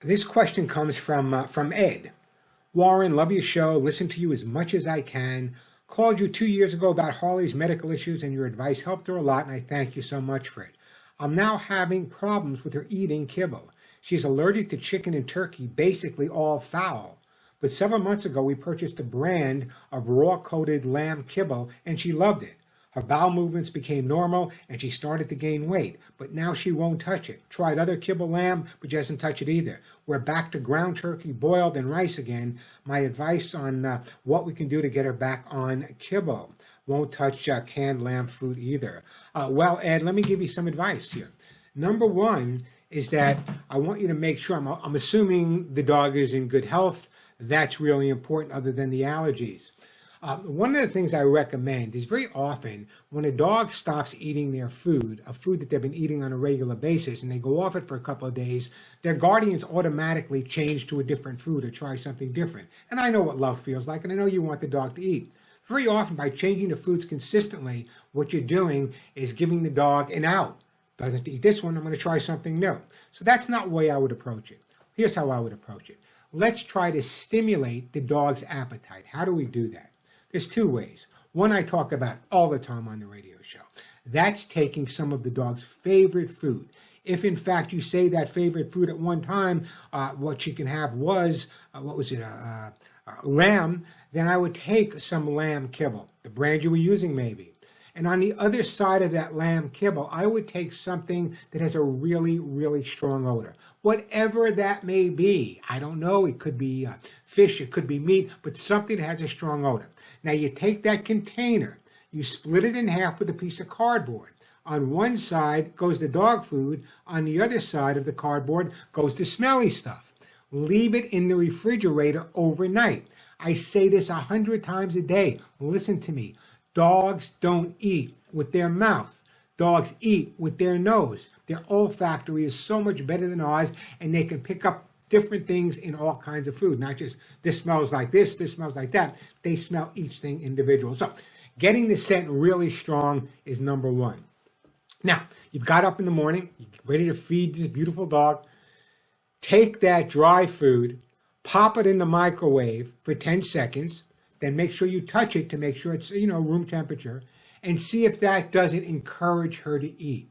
This question comes from Ed. Warren, love your show. Listen to you as much as I can. Called you 2 years ago about Harley's medical issues, and your advice helped her a lot, and I thank you so much for it. I'm now having problems with her eating kibble. She's allergic to chicken and turkey, basically all fowl. But several months ago, we purchased a brand of raw-coated lamb kibble, and she loved it. Her bowel movements became normal, and she started to gain weight. But now she won't touch it. Tried other kibble lamb, but she doesn't touch it either. We're back to ground turkey, boiled, and rice again. My advice on what we can do to get her back on kibble. Won't touch canned lamb food either. Well, Ed, let me give you some advice here. Number one is that I want you to make sure, I'm assuming the dog is in good health. That's really important other than the allergies. One of the things I recommend is very often when a dog stops eating their food, a food that they've been eating on a regular basis, and they go off it for a couple of days, their guardians automatically change to a different food or try something different. And I know what love feels like, and I know you want the dog to eat. Very often by changing the foods consistently, what you're doing is giving the dog an out. Doesn't have to eat this one, I'm going to try something new. So that's not the way I would approach it. Here's how I would approach it. Let's try to stimulate the dog's appetite. How do we do that? There's two ways. One I talk about all the time on the radio show. That's taking some of the dog's favorite food. If in fact you say that favorite food at one time, what she can have was, lamb, then I would take some lamb kibble, the brand you were using maybe. And on the other side of that lamb kibble, I would take something that has a really, really strong odor. Whatever that may be. I don't know. It could be fish, it could be meat, but something that has a strong odor. Now you take that container, you split it in half with a piece of cardboard. On one side goes the dog food, on the other side of the cardboard goes the smelly stuff. Leave it in the refrigerator overnight. I say this 100 times a day. Listen to me. Dogs don't eat with their mouth. Dogs eat with their nose. Their olfactory is so much better than ours, and they can pick up different things in all kinds of food. Not just this smells like this smells like that. They smell each thing individual. So getting the scent really strong is number one. Now, you've got up in the morning, you're ready to feed this beautiful dog. Take that dry food, pop it in the microwave for 10 seconds, then make sure you touch it to make sure it's, room temperature, and see if that doesn't encourage her to eat.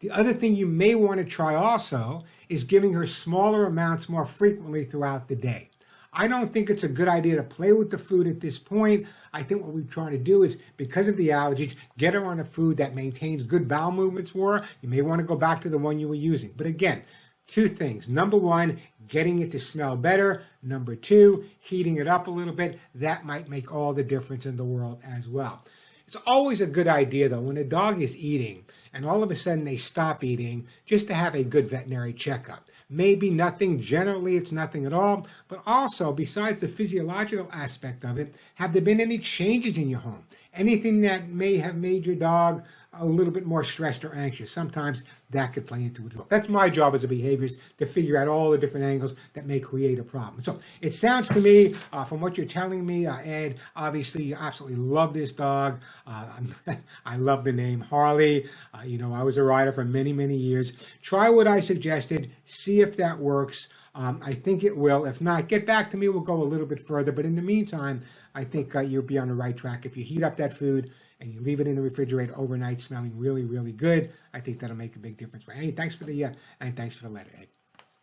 The other thing you may want to try also is giving her smaller amounts more frequently throughout the day. I don't think it's a good idea to play with the food at this point. I think what we're trying to do is, because of the allergies, get her on a food that maintains good bowel movements for her. You may want to go back to the one you were using. But again, two things. Number one, getting it to smell better. Number two, heating it up a little bit. That might make all the difference in the world as well. It's always a good idea, though, when a dog is eating and all of a sudden they stop eating, just to have a good veterinary checkup. Maybe nothing, generally it's nothing at all, but also, besides the physiological aspect of it, have there been any changes in your home? Anything that may have made your dog a little bit more stressed or anxious? Sometimes that could play into it as well. That's my job as a behaviorist, to figure out all the different angles that may create a problem. So it sounds to me, from what you're telling me, Ed, obviously you absolutely love this dog. I love the name Harley. I was a rider for many, many years. Try what I suggested. See if that works. I think it will. If not, get back to me. We'll go a little bit further. But in the meantime, I think you'll be on the right track. If you heat up that food and you leave it in the refrigerator overnight smelling really, really good, I think that'll make a big difference. Hey, thanks for the letter, Ed.